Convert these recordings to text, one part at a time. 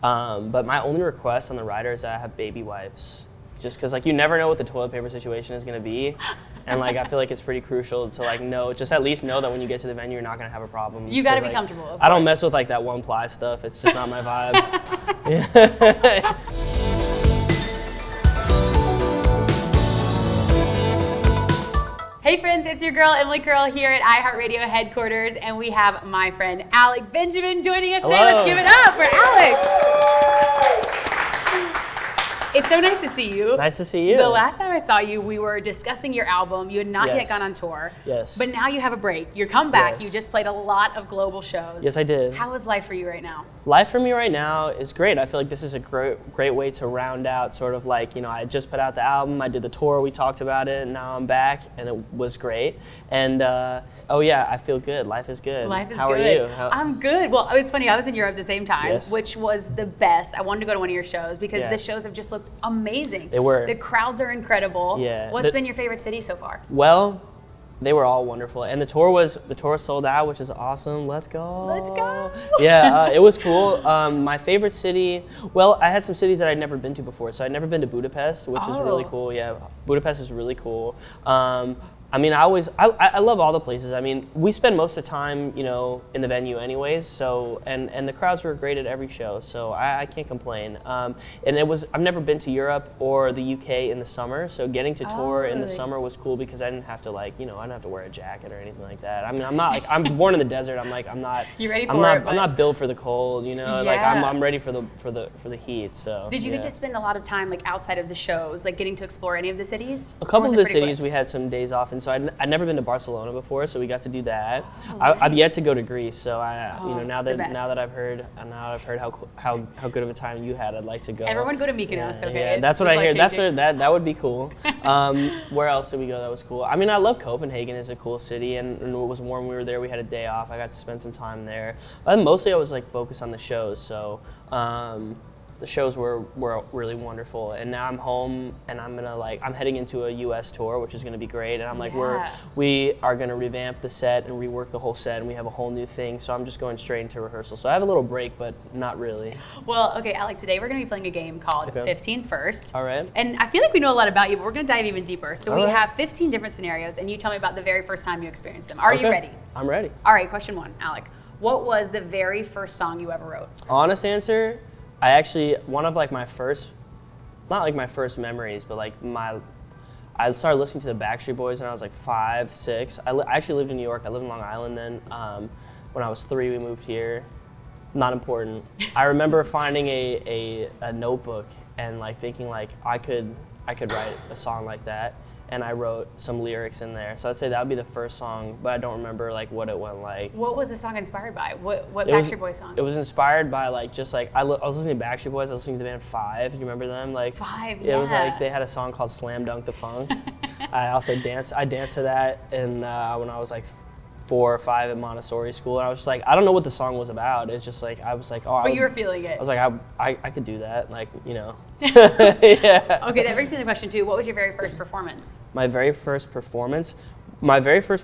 But my only request on the rider is that I have baby wipes. Just because like you never know what the toilet paper situation is going to be, and like I feel like it's pretty crucial to like just at least know that when you get to the venue you're not going to have a problem. You got to be like, comfortable. Of I don't course. mess with like that 1-ply stuff. It's just not my vibe. Yeah. Hey friends, it's your girl Emily Curl here at iHeartRadio headquarters, and we have my friend Alec Benjamin joining us today. Hello. Let's give it up for Alec. It's so nice to see you. Nice to see you. The last time I saw you, we were discussing your album. You had not yet Yes. gone on tour. Yes. But now you have a break. You're come back. Yes. You just played a lot of global shows. Yes, I did. How is life for you right now? Life for me right now is great. I feel like this is a great way to round out sort of like, I just put out the album, I did the tour, we talked about it, and now I'm back, and it was great. And oh yeah, I feel good. Life is good. Life is How good. are you? I'm good. Well, it's funny, I was in Europe at the same time, Yes. which was the best. I wanted to go to one of your shows because the Yes. shows have just looked amazing. They were. The crowds are incredible. Yeah. What's been your favorite city so far? Well, they were all wonderful, and the tour was sold out, which is awesome. Let's go. Let's go. Yeah, it was cool. My favorite city. Well, I had some cities that I'd never been to before. So I'd never been to Budapest, which is really cool. Yeah, Budapest is really cool. I mean, I love all the places. I mean, we spend most of the time, in the venue anyways. So, and the crowds were great at every show. So I can't complain. And I've never been to Europe or the UK in the summer. So getting to tour in the summer was cool because I didn't have to I didn't have to wear a jacket or anything like that. I mean, I'm not I'm born in the desert. I'm not. You're ready for I'm it, I'm not built for the cold. Like I'm ready for the heat. So. Did you get to spend a lot of time outside of the shows, getting to explore any of the cities? A couple of the cities we had some days off, and so I'd never been to Barcelona before, so we got to do that. I've yet to go to Greece, so now that I've heard how good of a time you had, I'd like to go. Everyone go to Mykonos, okay? Yeah, that's what I hear. That would be cool. Where else did we go? That was cool. I mean, I love Copenhagen. It's a cool city, and it was warm. We were there. We had a day off. I got to spend some time there. But mostly, I was focused on the shows. So. The shows were really wonderful, and now I'm home, and I'm heading into a U.S. tour, which is gonna be great. And we are gonna revamp the set and rework the whole set, and we have a whole new thing. So I'm just going straight into rehearsal. So I have a little break, but not really. Well, okay, Alec. Today we're gonna be playing a game called 15 First. All right. And I feel like we know a lot about you, but we're gonna dive even deeper. So we right. have 15 different scenarios, and you tell me about the very first time you experienced them. Are you ready? I'm ready. All right. Question 1, Alec. What was the very first song you ever wrote? Honest answer. I actually, one of my first, not my first memories, but I started listening to the Backstreet Boys when I was 5, 6. I actually lived in New York. I lived in Long Island then. When I was 3, we moved here. Not important. I remember finding a notebook and thinking I could write a song like that. And I wrote some lyrics in there. So I'd say that would be the first song, but I don't remember what it went like. What was the song inspired by? What Backstreet Boys song? It was inspired by I was listening to Backstreet Boys. I was listening to the band Five. You remember them? 5, yeah. It was they had a song called Slam Dunk the Funk. I also danced to that and when I was 4 or 5 at Montessori school, and I was just I don't know what the song was about. It's just I was But you were feeling it. I was I could do that, yeah. Okay, that brings me to question 2. What was your very first performance? My very first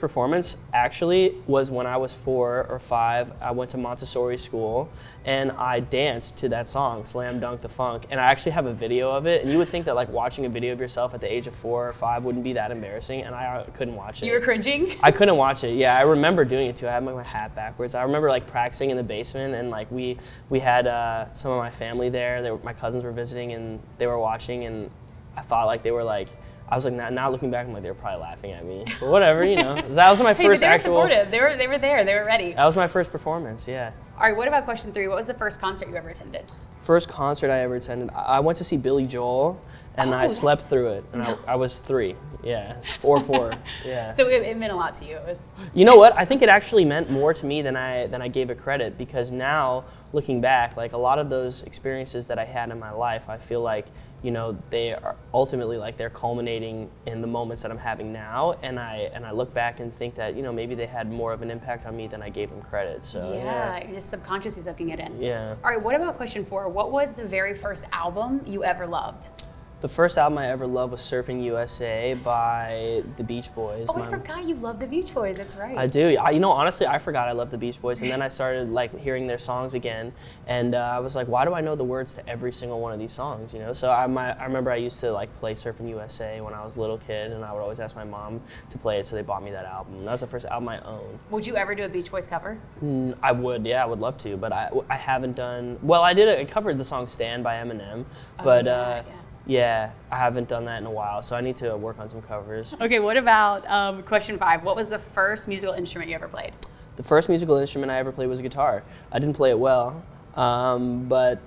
performance actually was when I was 4 or 5. I went to Montessori school and I danced to that song, Slam Dunk the Funk. And I actually have a video of it. And you would think that watching a video of yourself at the age of 4 or 5 wouldn't be that embarrassing, and I couldn't watch it. You were cringing? I couldn't watch it. Yeah, I remember doing it too. I had my hat backwards. I remember practicing in the basement, and we had some of my family there. My cousins were visiting and they were watching, and I thought they were I was now looking back, I'm they were probably laughing at me. But whatever, That was my first actual. They were supportive. They were there. They were ready. That was my first performance, yeah. All right, what about question 3? What was the first concert you ever attended? First concert I ever attended, I went to see Billy Joel, and I slept through it, and I was 3, yeah, or 4, yeah. So it meant a lot to you. It was. You know what? I think it actually meant more to me than I gave it credit, because now, looking back, a lot of those experiences that I had in my life, I feel they are ultimately they're culminating in the moments that I'm having now, and I look back and think that maybe they had more of an impact on me than I gave them credit. So yeah, you're just subconsciously soaking it in. Yeah. All right, what about question 4? What was the very first album you ever loved? The first album I ever loved was Surfing USA by the Beach Boys. Oh, I forgot you love the Beach Boys. That's right. I do. Honestly, I forgot I loved the Beach Boys, and then I started like hearing their songs again, and I was like, why do I know the words to every single one of these songs? So I remember I used to like play Surfing USA when I was a little kid, and I would always ask my mom to play it, so they bought me that album. That was the first album I owned. Would you ever do a Beach Boys cover? I would, yeah, I would love to, but I haven't done. Well, I covered the song "Stand" by Eminem, but. Yeah, I haven't done that in a while, so I need to work on some covers. Okay, what about question 5? What was the first musical instrument you ever played? The first musical instrument I ever played was a guitar. I didn't play it well, but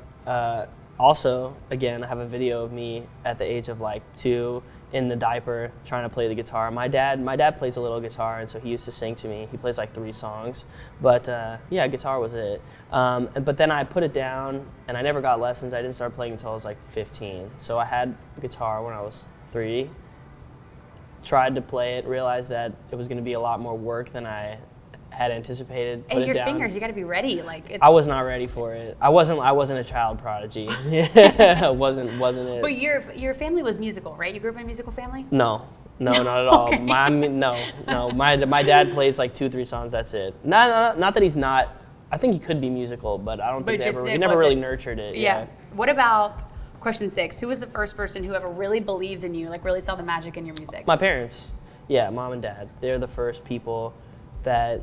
also, again, I have a video of me at the age of like 2 in the diaper trying to play the guitar. My dad plays a little guitar, and so he used to sing to me. He plays like 3 songs, but yeah, guitar was it. But then I put it down, and I never got lessons. I didn't start playing until I was like 15. So I had a guitar when I was 3, tried to play it, realized that it was going to be a lot more work than I had anticipated. And your fingers, you got to be ready. I was not ready for it. I wasn't a child prodigy. wasn't it. But your family was musical, right? You grew up in a musical family? No, not at all. Okay. No. My dad plays like 2-3 songs. That's it. Not that he's not. I think he could be musical, but I don't think he never really nurtured it. Yeah. What about question 6? Who was the first person who ever really believed in you, like really saw the magic in your music? My parents. Yeah, mom and dad. They're the first people that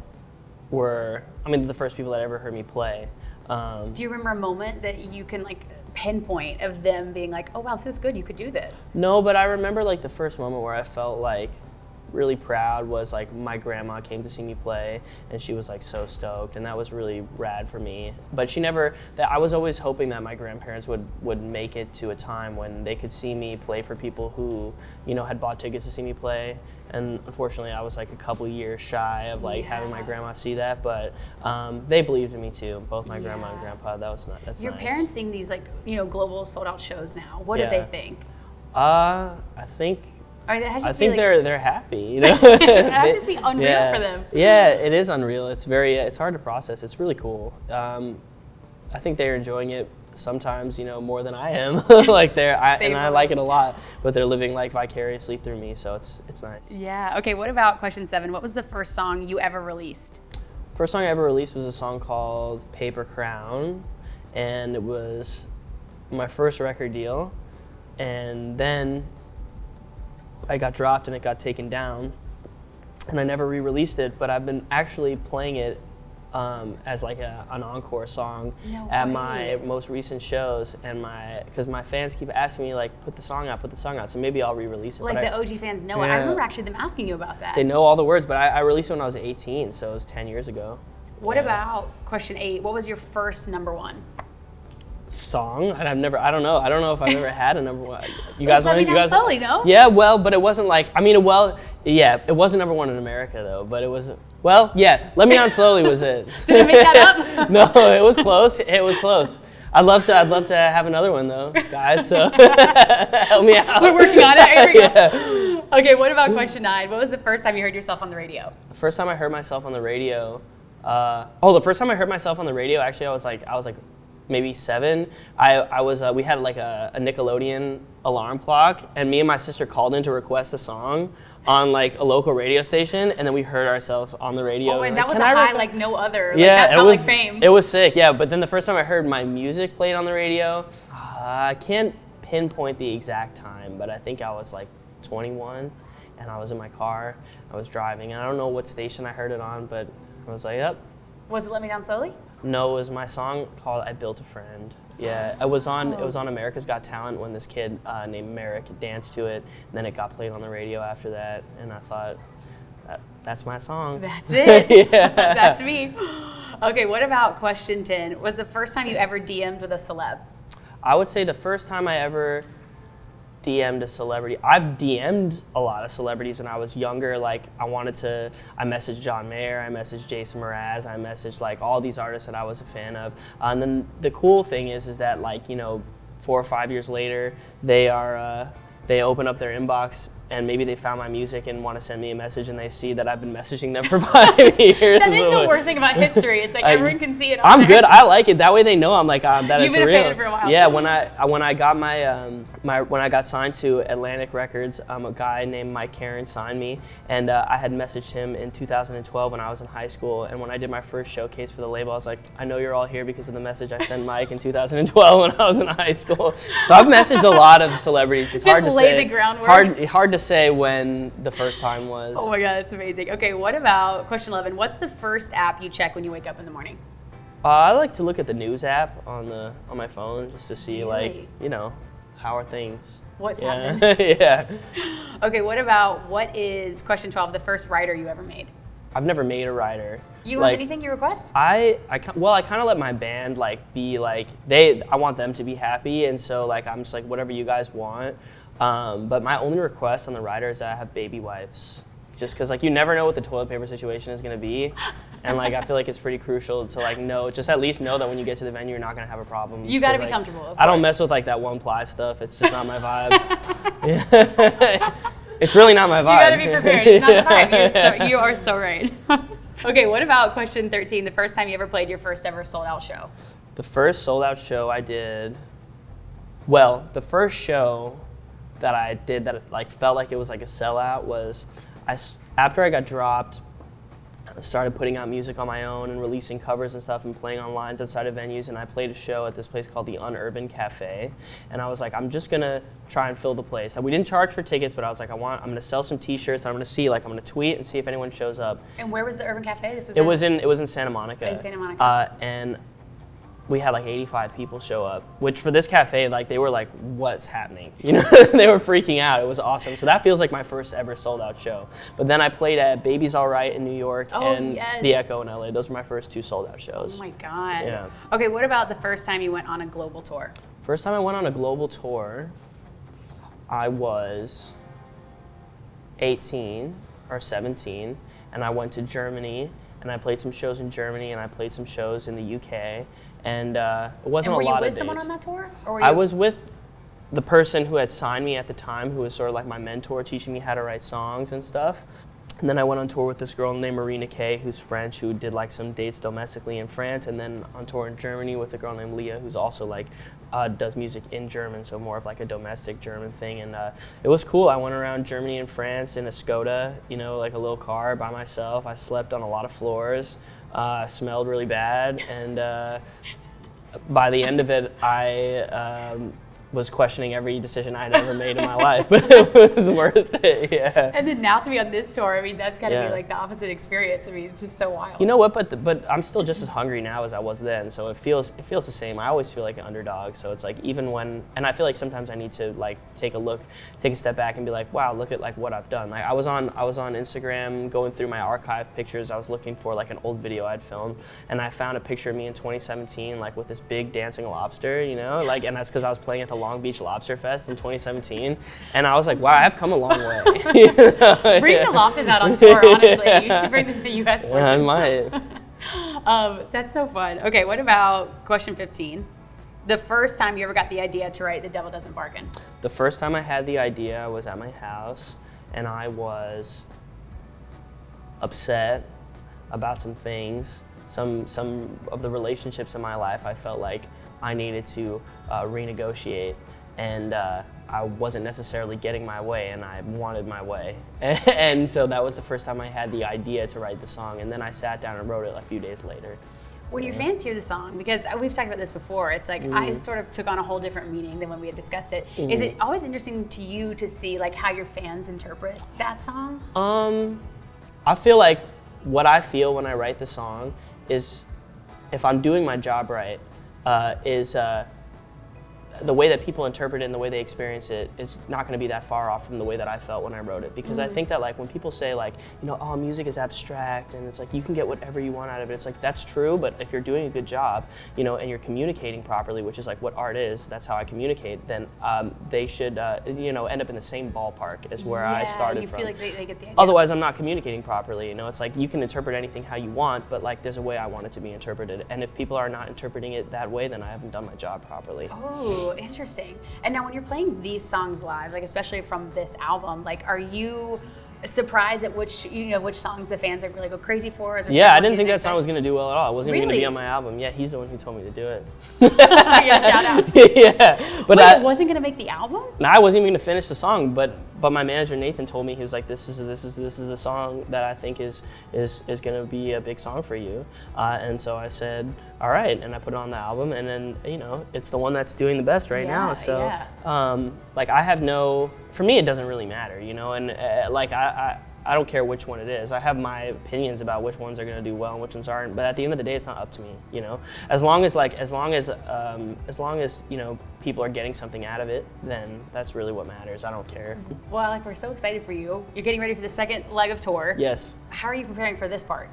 the first people that ever heard me play. Do you remember a moment that you can like pinpoint of them being like, oh wow, this is good, you could do this? No, but I remember like the first moment where I felt like really proud was like my grandma came to see me play, and she was like so stoked, and that was really rad for me. But I was always hoping that my grandparents would make it to a time when they could see me play for people who had bought tickets to see me play. And unfortunately, I was like a couple years shy of like having my grandma see that, but they believed in me too, both my grandma and grandpa. That's your nice. Parents sing these like global sold out shows now. What do they think? I think they're happy. That has just be unreal for them. Yeah, it is unreal. It's hard to process. It's really cool. I think they're enjoying it sometimes, more than I am. I like it a lot, but they're living like vicariously through me, so it's nice. Yeah. Okay. What about question 7? What was the first song you ever released? First song I ever released was a song called Paper Crown, and it was my first record deal, and then I got dropped and it got taken down, and I never re-released it, but I've been actually playing it as like an encore song at my most recent shows, and because my fans keep asking me like, put the song out, so maybe I'll re-release it. Like the OG fans know it. I remember actually them asking you about that. They know all the words, but I released it when I was 18, so it was 10 years ago. What about question 8? What was your first number 1 song? And I don't know if I've ever had a number 1. You guys slowly, no? Yeah, well, but it wasn't like, it wasn't number 1 in America though, but it was, well, yeah, Let Me Down Slowly was it. Did you make that up? No, it was close. I'd love to have another one though, guys, so help me out. We're working on it. Here we go. Okay, what about question 9? What was the first time you heard yourself on the radio? The first time I heard myself on the radio, actually I was like maybe 7. We had like a Nickelodeon alarm clock, and me and my sister called in to request a song on like a local radio station, and then we heard ourselves on the radio. Oh, and that was a high like no other. Like, yeah, that felt like fame. It was sick, yeah. But then the first time I heard my music played on the radio, I can't pinpoint the exact time, but I think I was like 21, and I was in my car, I was driving, and I don't know what station I heard it on, but I was like, yep. Was it Let Me Down Slowly? No, it was my song called I Built a Friend. Yeah, it was on America's Got Talent when this kid named Merrick danced to it, and then it got played on the radio after that, and I thought, that's my song. That's it. Yeah. That's me. Okay, what about question 10? Was the first time you ever DM'd with a celeb? I would say the first time I ever DM'd a celebrity. I've DM'd a lot of celebrities when I was younger. Like I messaged John Mayer, I messaged Jason Mraz, I messaged like all these artists that I was a fan of. And then the cool thing is that like 4 or 5 years later, they open up their inbox and maybe they found my music and want to send me a message, and they see that I've been messaging them for 5 years. That is the worst thing about history. It's like everyone can see it. I'm good. I like it. That way they know I'm like that You've it's been real. a fan for a while. Yeah, when I got when I got signed to Atlantic Records, a guy named Mike Karen signed me, and I had messaged him in 2012 when I was in high school. And when I did my first showcase for the label, I was like, I know you're all here because of the message I sent Mike in 2012 when I was in high school. So I've messaged a lot of celebrities. It's hard to say. The groundwork. Hard to say when the first time was. Oh my God, that's amazing. Okay, what about question 11? What's the first app you check when you wake up in the morning? I like to look at the news app on my phone just to see Really? how are things. What's happening? Yeah. Okay, what is question 12? The first rider you ever made? I've never made a rider. You have anything you request? I kind of let my band be I want them to be happy, and so I'm just whatever you guys want. But my only request on the rider is that I have baby wipes, just because you never know what the toilet paper situation is gonna be, and I feel like it's pretty crucial to at least know that when you get to the venue you're not gonna have a problem. You gotta be comfortable. Of I don't course. mess with that 1-ply stuff. It's just not my vibe. It's really not my vibe. You gotta be prepared. It's not the vibe. You are so right. Okay, what about question 13? The first time you ever played your first ever sold out show? The first sold out show I did. Well, the first show that I did that felt like it was a sellout was after I got dropped. I started putting out music on my own and releasing covers and stuff and playing on lines outside of venues, and I played a show at this place called the Unurban Cafe, and I was like, I'm just gonna try and fill the place. We didn't charge for tickets, but I was like, I'm gonna sell some t-shirts, and I'm gonna see I'm gonna tweet and see if anyone shows up. And where was the Urban Cafe? It was in Santa Monica. In Santa Monica. And we had 85 people show up, which for this cafe, they were like, what's happening? They were freaking out. It was awesome. So that feels like my first ever sold out show. But then I played at Baby's All Right in New York and The Echo in LA. Those were my first 2 sold out shows. Oh my God. Yeah. Okay, what about the first time you went on a global tour? First time I went on a global tour, I was 18 or 17, and I went to Germany, and I played some shows in Germany, and I played some shows in the UK, and it wasn't a lot of dates. Were you with someone on that tour? Or were you... I was with the person who had signed me at the time, who was sort of my mentor, teaching me how to write songs and stuff. And then I went on tour with this girl named Marina Kay, who's French, who did some dates domestically in France, and then on tour in Germany with a girl named Leah, who's also does music in German, so more of a domestic German thing. And it was cool. I went around Germany and France in a Skoda, a little car by myself. I slept on a lot of floors, smelled really bad, and by the end of it, I was questioning every decision I'd ever made in my life, but it was worth it, yeah. And then now to be on this tour, that's gotta be the opposite experience. It's just so wild. You know what, but I'm still just as hungry now as I was then, so it feels the same. I always feel like an underdog, so it's even when, and I feel like sometimes I need to take a step back and be like, wow, look at what I've done. I was on Instagram going through my archive pictures. I was looking for an old video I'd filmed, and I found a picture of me in 2017 with this big dancing lobster, and that's because I was playing at the Long Beach Lobster Fest in 2017, and I was like, wow, I've come a long way. Bring the lobsters out on tour, honestly. You should bring them to the US version. Yeah, I might. That's so fun. Okay, what about question 15? The first time you ever got the idea to write The Devil Doesn't Bargain? The first time I had the idea, I was at my house, and I was upset about some things. Some of the relationships in my life, I felt like I needed to renegotiate, and I wasn't necessarily getting my way, and I wanted my way. And so that was the first time I had the idea to write the song, and then I sat down and wrote it a few days later. When your fans hear the song, because we've talked about this before, it's I sort of took on a whole different meaning than when we had discussed it. Is it always interesting to you to see how your fans interpret that song? I feel like what I feel when I write the song is, if I'm doing my job right, is the way that people interpret it and the way they experience it is not going to be that far off from the way that I felt when I wrote it. Because I think that when people say oh, music is abstract and it's you can get whatever you want out of it, it's that's true, but if you're doing a good job, and you're communicating properly, which is what art is, that's how I communicate, then they should, end up in the same ballpark as where I started from. You feel like they get the idea. Otherwise, I'm not communicating properly. It's you can interpret anything how you want, but there's a way I want it to be interpreted. And if people are not interpreting it that way, then I haven't done my job properly. Oh. Ooh, interesting. And now when you're playing these songs live, like especially from this album, like are you surprised at which songs the fans are really go crazy for? Yeah, I didn't think that song was gonna do well at all. It wasn't even gonna be on my album. Yeah, he's the one who told me to do it. Yeah, shout out. Yeah, but Wait, it wasn't gonna make the album? No, I wasn't even gonna finish the song, but my manager Nathan told me, he was like, this is the song that I think is gonna be a big song for you, and so I said, all right, and I put it on the album, and then it's the one that's doing the best right now. So like for me it doesn't really matter, and like I don't care which one it is. I have my opinions about which ones are going to do well and which ones aren't. But at the end of the day, it's not up to me. As long as people are getting something out of it, then that's really what matters. I don't care. Well, Alec, we're so excited for you. You're getting ready for the second leg of tour. Yes. How are you preparing for this part?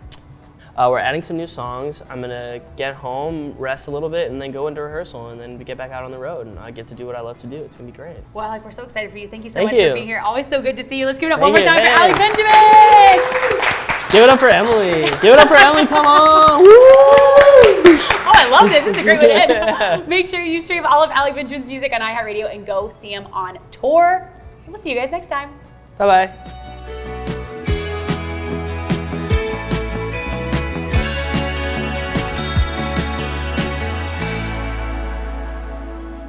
We're adding some new songs. I'm gonna get home, rest a little bit, and then go into rehearsal, and then get back out on the road, and I get to do what I love to do. It's gonna be great. Well, Alec, we're so excited for you. Thank you so much for being here. Always so good to see you. Let's give it up one more time for Alec Benjamin. Give it up for Emily. Give it up for Emily. Come on. Woo! Oh, I love this. This is a great way to end. Make sure you stream all of Alec Benjamin's music on iHeartRadio and go see him on tour. We'll see you guys next time. Bye bye.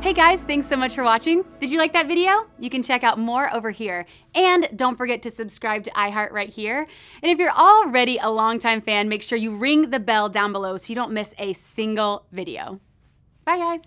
Hey guys, thanks so much for watching. Did you like that video? You can check out more over here. And don't forget to subscribe to iHeart right here. And if you're already a longtime fan, make sure you ring the bell down below so you don't miss a single video. Bye guys.